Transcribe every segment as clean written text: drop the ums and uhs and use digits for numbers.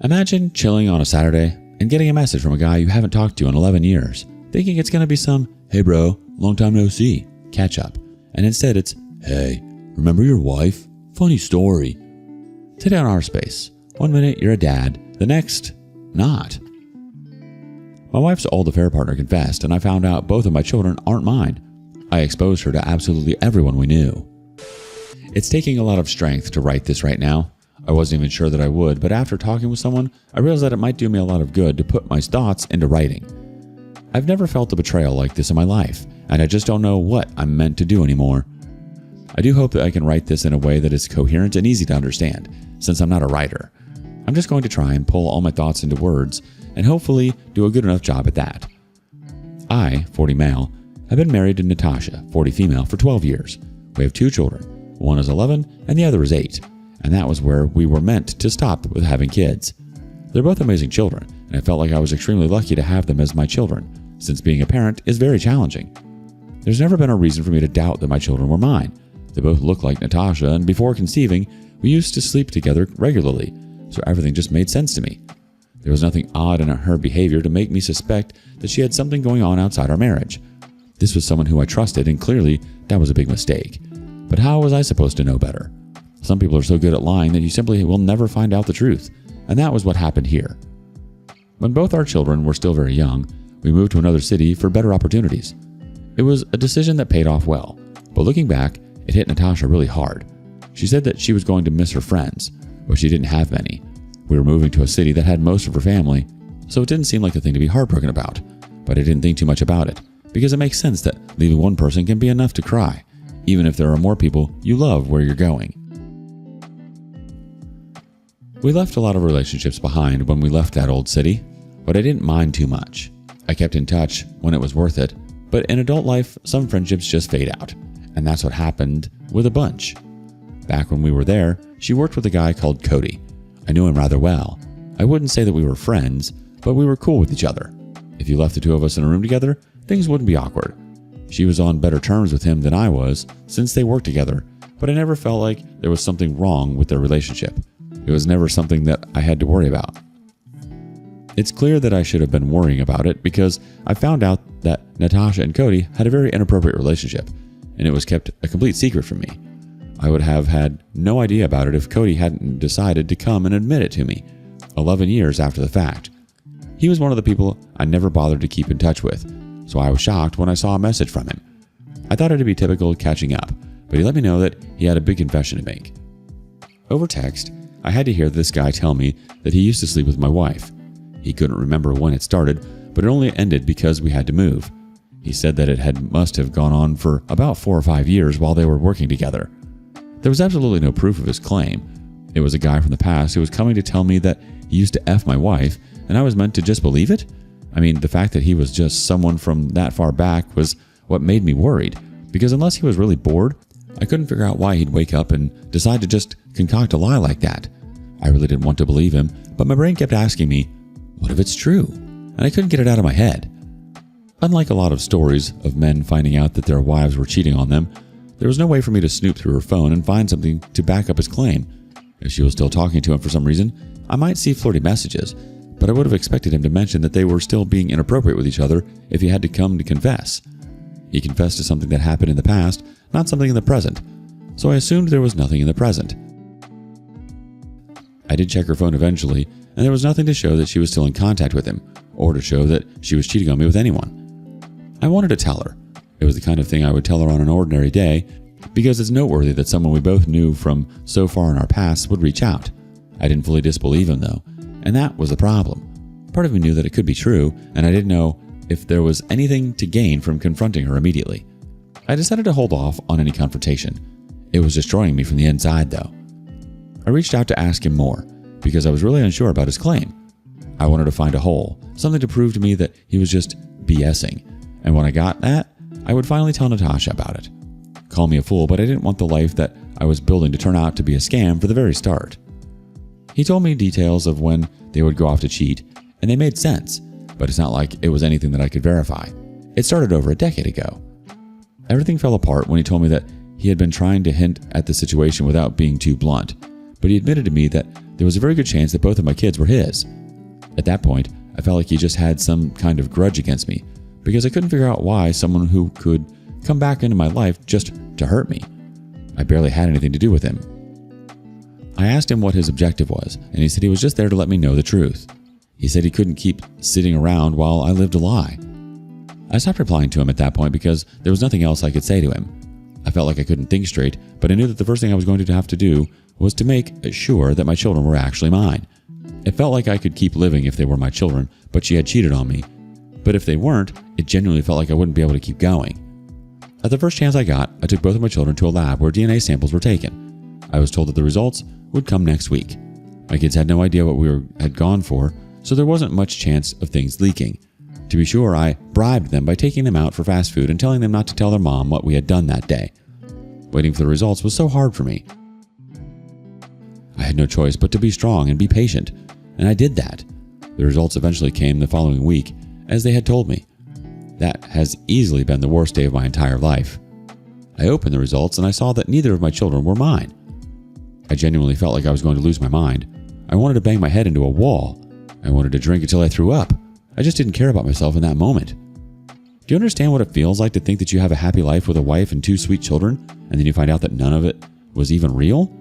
Imagine chilling on a Saturday and getting a message from a guy you haven't talked to in 11 years, thinking it's going to be some, "Hey bro, long time no see," catch up. And instead it's, "Hey, remember your wife? Funny story." Today on Our Space, one minute you're a dad, the next, not. My wife's old affair partner confessed, and I found out both of my children aren't mine. I exposed her to absolutely everyone we knew. It's taking a lot of strength to write this right now. I wasn't even sure that I would, but after talking with someone, I realized that it might do me a lot of good to put my thoughts into writing. I've never felt a betrayal like this in my life, and I just don't know what I'm meant to do anymore. I do hope that I can write this in a way that is coherent and easy to understand, since I'm not a writer. I'm just going to try and pull all my thoughts into words, and hopefully do a good enough job at that. I, 40 male, have been married to Natasha, 40 female, for 12 years. We have 2 children. One is 11 and the other is 8. And that was where we were meant to stop with having kids. They're both amazing children, and I felt like I was extremely lucky to have them as my children, since being a parent is very challenging. There's never been a reason for me to doubt that my children were mine. They both look like Natasha, and before conceiving, we used to sleep together regularly, so everything just made sense to me. There was nothing odd in her behavior to make me suspect that she had something going on outside our marriage. This was someone who I trusted, and clearly that was a big mistake. But how was I supposed to know better? Some people are so good at lying that you simply will never find out the truth, and that was what happened here. When both our children were still very young, we moved to another city for better opportunities. It was a decision that paid off well, but looking back, it hit Natasha really hard. She said that she was going to miss her friends, but she didn't have many. We were moving to a city that had most of her family, so it didn't seem like a thing to be heartbroken about, but I didn't think too much about it, because it makes sense that leaving one person can be enough to cry, even if there are more people you love where you're going. We left a lot of relationships behind when we left that old city, but I didn't mind too much. I kept in touch when it was worth it, but in adult life, some friendships just fade out, and that's what happened with a bunch. Back when we were there, she worked with a guy called Cody. I knew him rather well. I wouldn't say that we were friends, but we were cool with each other. If you left the two of us in a room together, things wouldn't be awkward. She was on better terms with him than I was, since they worked together, but I never felt like there was something wrong with their relationship. It was never something that I had to worry about. It's clear that I should have been worrying about it because I found out that Natasha and Cody had a very inappropriate relationship, and it was kept a complete secret from me. I would have had no idea about it if Cody hadn't decided to come and admit it to me, 11 years after the fact. He was one of the people I never bothered to keep in touch with, so I was shocked when I saw a message from him. I thought it'd be typical catching up, but he let me know that he had a big confession to make. Over text, I had to hear this guy tell me that he used to sleep with my wife. He couldn't remember when it started, but it only ended because we had to move. He said that it must have gone on for about 4 or 5 years while they were working together. There was absolutely no proof of his claim. It was a guy from the past who was coming to tell me that he used to F my wife, and I was meant to just believe it? I mean, the fact that he was just someone from that far back was what made me worried, because unless he was really bored, I couldn't figure out why he'd wake up and decide to just concoct a lie like that. I really didn't want to believe him, but my brain kept asking me, what if it's true? And I couldn't get it out of my head. Unlike a lot of stories of men finding out that their wives were cheating on them, there was no way for me to snoop through her phone and find something to back up his claim. If she was still talking to him for some reason, I might see flirty messages, but I would have expected him to mention that they were still being inappropriate with each other if he had to come to confess. He confessed to something that happened in the past, not something in the present, so I assumed there was nothing in the present. I did check her phone eventually, and there was nothing to show that she was still in contact with him, or to show that she was cheating on me with anyone. I wanted to tell her. It was the kind of thing I would tell her on an ordinary day, because it's noteworthy that someone we both knew from so far in our past would reach out. I didn't fully disbelieve him though, and that was the problem. Part of me knew that it could be true, and I didn't know if there was anything to gain from confronting her immediately. I decided to hold off on any confrontation. It was destroying me from the inside though. I reached out to ask him more, because I was really unsure about his claim. I wanted to find a hole, something to prove to me that he was just BSing, and when I got that, I would finally tell Natasha about it. Call me a fool, but I didn't want the life that I was building to turn out to be a scam for the very start. He told me details of when they would go off to cheat, and they made sense, but it's not like it was anything that I could verify. It started over a decade ago. Everything fell apart when he told me that he had been trying to hint at the situation without being too blunt, but he admitted to me that there was a very good chance that both of my kids were his. At that point, I felt like he just had some kind of grudge against me because I couldn't figure out why someone who could come back into my life just to hurt me. I barely had anything to do with him. I asked him what his objective was, and he said he was just there to let me know the truth. He said he couldn't keep sitting around while I lived a lie. I stopped replying to him at that point because there was nothing else I could say to him. I felt like I couldn't think straight, but I knew that the first thing I was going to have to do was to make sure that my children were actually mine. It felt like I could keep living if they were my children, but she had cheated on me. But if they weren't, it genuinely felt like I wouldn't be able to keep going. At the first chance I got, I took both of my children to a lab where DNA samples were taken. I was told that the results would come next week. My kids had no idea what we had gone for, so there wasn't much chance of things leaking. To be sure, I bribed them by taking them out for fast food and telling them not to tell their mom what we had done that day. Waiting for the results was so hard for me. I had no choice but to be strong and be patient, and I did that. The results eventually came the following week, as they had told me. That has easily been the worst day of my entire life. I opened the results and I saw that neither of my children were mine. I genuinely felt like I was going to lose my mind. I wanted to bang my head into a wall. I wanted to drink until I threw up. I just didn't care about myself in that moment. Do you understand what it feels like to think that you have a happy life with a wife and 2 sweet children, and then you find out that none of it was even real?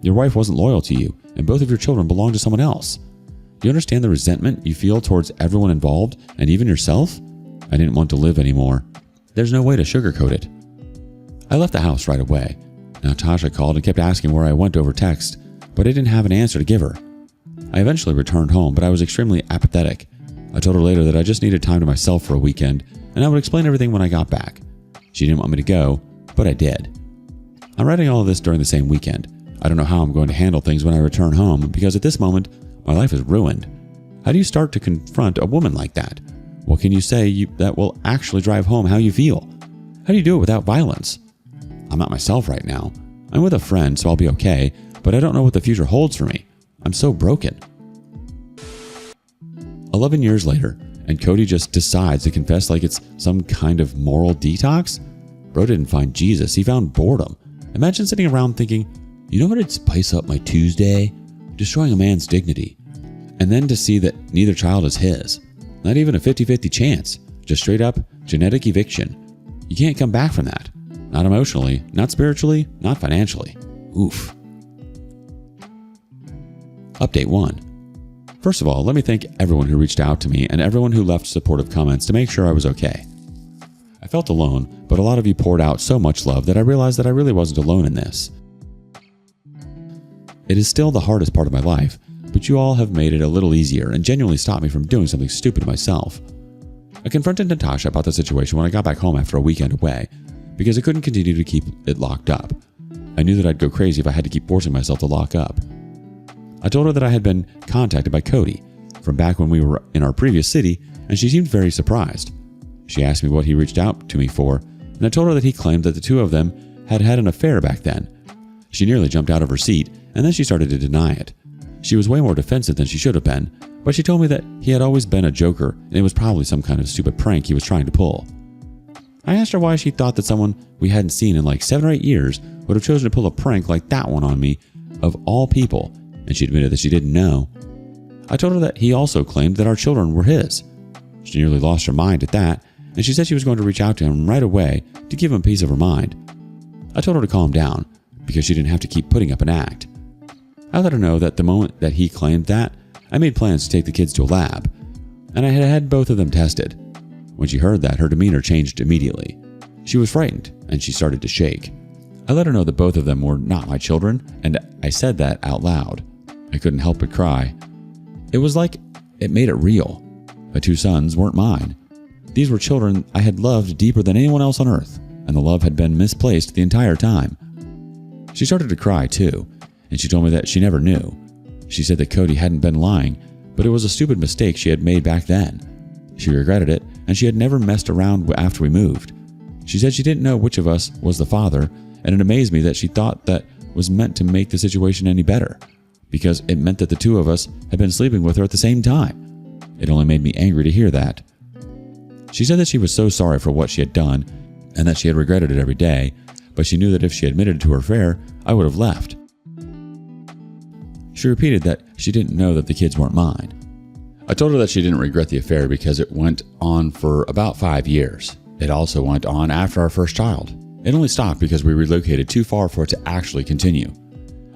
Your wife wasn't loyal to you, and both of your children belonged to someone else. Do you understand the resentment you feel towards everyone involved, and even yourself? I didn't want to live anymore. There's no way to sugarcoat it. I left the house right away. Natasha called and kept asking where I went over text, but I didn't have an answer to give her. I eventually returned home, but I was extremely apathetic. I told her later that I just needed time to myself for a weekend, and I would explain everything when I got back. She didn't want me to go, but I did. I'm writing all of this during the same weekend. I don't know how I'm going to handle things when I return home, because at this moment, my life is ruined. How do you start to confront a woman like that? What can you say that will actually drive home how you feel? How do you do it without violence? I'm not myself right now. I'm with a friend, so I'll be okay, but I don't know what the future holds for me. I'm so broken. 11 years later, and Cody just decides to confess like it's some kind of moral detox? Bro didn't find Jesus, he found boredom. Imagine sitting around thinking, you know what would spice up my Tuesday? Destroying a man's dignity. And then to see that neither child is his. Not even a 50-50 chance. Just straight up genetic eviction. You can't come back from that. Not emotionally, not spiritually, not financially. Oof. Update 1. First of all, let me thank everyone who reached out to me and everyone who left supportive comments to make sure I was okay. I felt alone, but a lot of you poured out so much love that I realized that I really wasn't alone in this. It is still the hardest part of my life, but you all have made it a little easier and genuinely stopped me from doing something stupid to myself. I confronted Natasha about the situation when I got back home after a weekend away, because I couldn't continue to keep it locked up. I knew that I'd go crazy if I had to keep forcing myself to lock up. I told her that I had been contacted by Cody from back when we were in our previous city, and she seemed very surprised. She asked me what he reached out to me for, and I told her that he claimed that the two of them had had an affair back then. She nearly jumped out of her seat, and then she started to deny it. She was way more defensive than she should have been, but she told me that he had always been a joker, and it was probably some kind of stupid prank he was trying to pull. I asked her why she thought that someone we hadn't seen in like 7 or 8 years would have chosen to pull a prank like that one on me, of all people, and she admitted that she didn't know. I told her that he also claimed that our children were his. She nearly lost her mind at that, and she said she was going to reach out to him right away to give him peace of her mind. I told her to calm down, because she didn't have to keep putting up an act. I let her know that the moment that he claimed that, I made plans to take the kids to a lab, and I had had both of them tested. When she heard that, her demeanor changed immediately. She was frightened, and she started to shake. I let her know that both of them were not my children, and I said that out loud. I couldn't help but cry. It was like it made it real. My 2 sons weren't mine. These were children I had loved deeper than anyone else on earth, and the love had been misplaced the entire time. She started to cry too, and she told me that she never knew. She said that Cody hadn't been lying, but it was a stupid mistake she had made back then. She regretted it, and she had never messed around after we moved. She said she didn't know which of us was the father, and it amazed me that she thought that was meant to make the situation any better, because it meant that the 2 of us had been sleeping with her at the same time. It only made me angry to hear that. She said that she was so sorry for what she had done, and that she had regretted it every day, but she knew that if she admitted to her affair, I would have left. She repeated that she didn't know that the kids weren't mine. I told her that she didn't regret the affair because it went on for about 5 years. It also went on after our first child. It only stopped because we relocated too far for it to actually continue.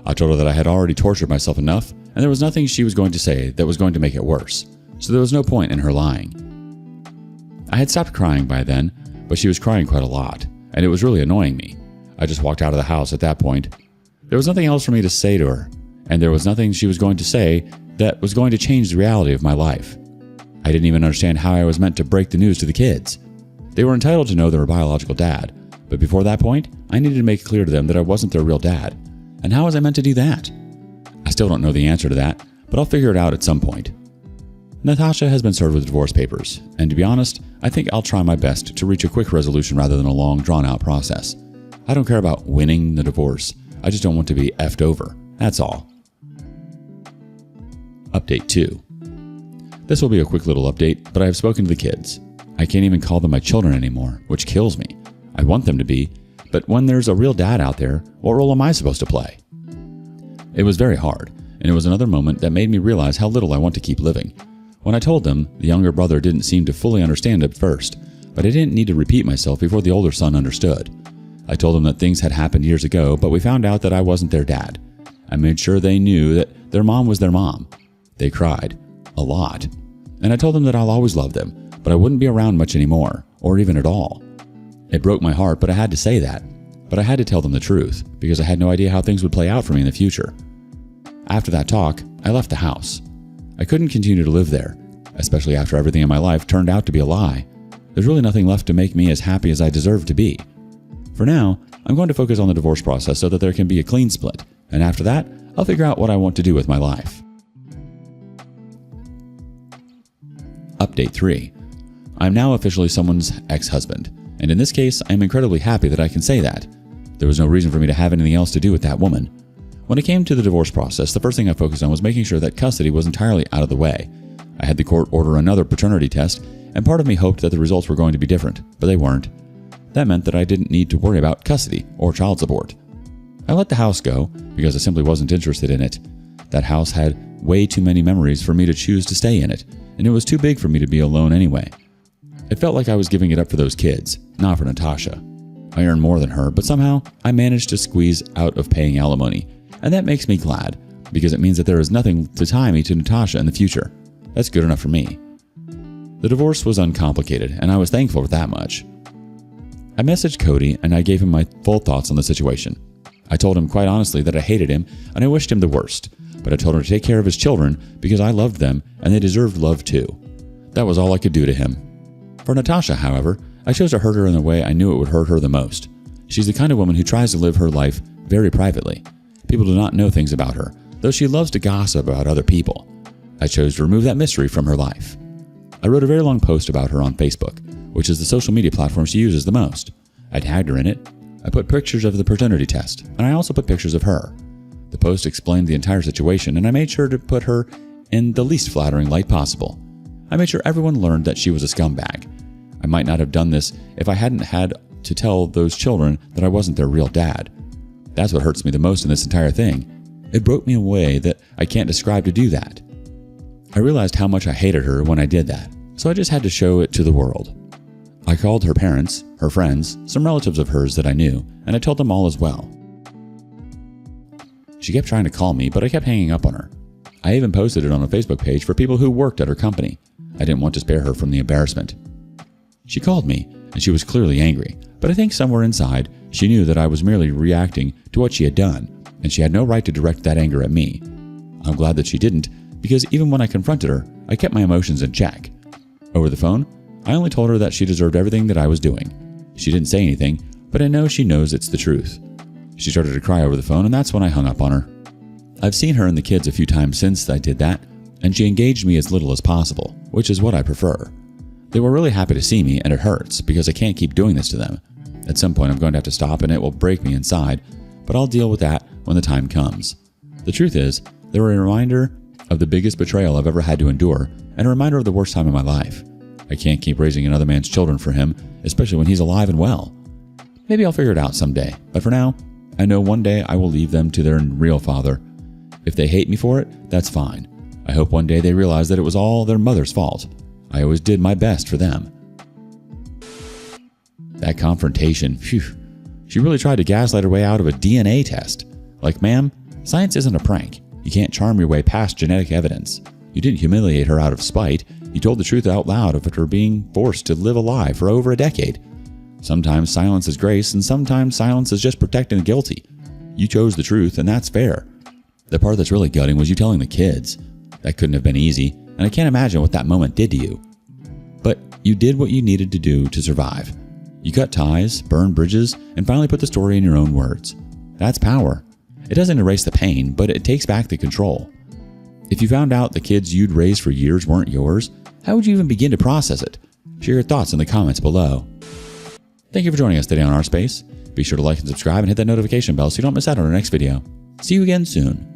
I told her that I had already tortured myself enough, and there was nothing she was going to say that was going to make it worse, so there was no point in her lying. I had stopped crying by then, but she was crying quite a lot, and it was really annoying me. I just walked out of the house at that point. There was nothing else for me to say to her, and there was nothing she was going to say that was going to change the reality of my life. I didn't even understand how I was meant to break the news to the kids. They were entitled to know their biological dad, but before that point, I needed to make it clear to them that I wasn't their real dad. And how was I meant to do that? I still don't know the answer to that, but I'll figure it out at some point. Natasha has been served with divorce papers, and to be honest, I think I'll try my best to reach a quick resolution rather than a long, drawn-out process. I don't care about winning the divorce, I just don't want to be effed over, that's all. Update 2. This will be a quick little update, but I have spoken to the kids. I can't even call them my children anymore, which kills me. I want them to be, but when there's a real dad out there, what role am I supposed to play? It was very hard, and it was another moment that made me realize how little I want to keep living. When I told them, the younger brother didn't seem to fully understand at first, but I didn't need to repeat myself before the older son understood. I told them that things had happened years ago, but we found out that I wasn't their dad. I made sure they knew that their mom was their mom. They cried. A lot. And I told them that I'll always love them, but I wouldn't be around much anymore, or even at all. It broke my heart, but I had to say that. But I had to tell them the truth, because I had no idea how things would play out for me in the future. After that talk, I left the house. I couldn't continue to live there, especially after everything in my life turned out to be a lie. There's really nothing left to make me as happy as I deserve to be. For now, I'm going to focus on the divorce process so that there can be a clean split, and after that, I'll figure out what I want to do with my life. Update 3. I'm now officially someone's ex-husband, and in this case, I'm incredibly happy that I can say that. There was no reason for me to have anything else to do with that woman. When it came to the divorce process, the first thing I focused on was making sure that custody was entirely out of the way. I had the court order another paternity test, and part of me hoped that the results were going to be different, but they weren't. That meant that I didn't need to worry about custody or child support. I let the house go because I simply wasn't interested in it. That house had way too many memories for me to choose to stay in it, and it was too big for me to be alone anyway. It felt like I was giving it up for those kids, not for Natasha. I earn more than her, but somehow I managed to squeeze out of paying alimony, and that makes me glad, because it means that there is nothing to tie me to Natasha in the future. That's good enough for me. The divorce was uncomplicated, and I was thankful for that much. I messaged Cody, and I gave him my full thoughts on the situation. I told him quite honestly that I hated him, and I wished him the worst, but I told him to take care of his children because I loved them, and they deserved love too. That was all I could do to him. For Natasha, however, I chose to hurt her in the way I knew it would hurt her the most. She's the kind of woman who tries to live her life very privately. People do not know things about her, though she loves to gossip about other people. I chose to remove that mystery from her life. I wrote a very long post about her on Facebook, which is the social media platform she uses the most. I tagged her in it. I put pictures of the paternity test, and I also put pictures of her. The post explained the entire situation, and I made sure to put her in the least flattering light possible. I made sure everyone learned that she was a scumbag. I might not have done this if I hadn't had to tell those children that I wasn't their real dad. That's what hurts me the most in this entire thing. It broke me in a way that I can't describe to do that. I realized how much I hated her when I did that, so I just had to show it to the world. I called her parents, her friends, some relatives of hers that I knew, and I told them all as well. She kept trying to call me, but I kept hanging up on her. I even posted it on a Facebook page for people who worked at her company. I didn't want to spare her from the embarrassment. She called me, and she was clearly angry, but I think somewhere inside, she knew that I was merely reacting to what she had done, and she had no right to direct that anger at me. I'm glad that she didn't, because even when I confronted her, I kept my emotions in check. Over the phone, I only told her that she deserved everything that I was doing. She didn't say anything, but I know she knows it's the truth. She started to cry over the phone, and that's when I hung up on her. I've seen her and the kids a few times since I did that, and she engaged me as little as possible, which is what I prefer. They were really happy to see me, and it hurts because I can't keep doing this to them. At some point I'm going to have to stop, and it will break me inside, but I'll deal with that when the time comes. The truth is, they were a reminder of the biggest betrayal I've ever had to endure, and a reminder of the worst time of my life. I can't keep raising another man's children for him, especially when he's alive and well. Maybe I'll figure it out someday, but for now, I know one day I will leave them to their real father, If they hate me for it, that's fine. I hope one day they realize that it was all their mother's fault. I always did my best for them. That confrontation, phew. She really tried to gaslight her way out of a DNA test. Like, ma'am, science isn't a prank. You can't charm your way past genetic evidence. You didn't humiliate her out of spite. You told the truth out loud of her being forced to live a lie for over a decade. Sometimes silence is grace, and sometimes silence is just protecting the guilty. You chose the truth, and that's fair. The part that's really gutting was you telling the kids. That couldn't have been easy, and I can't imagine what that moment did to you. But you did what you needed to do to survive. You cut ties, burned bridges, and finally put the story in your own words. That's power. It doesn't erase the pain, but it takes back the control. If you found out the kids you'd raised for years weren't yours, how would you even begin to process it? Share your thoughts in the comments below. Thank you for joining us today on Our Space. Be sure to like and subscribe and hit that notification bell so you don't miss out on our next video. See you again soon.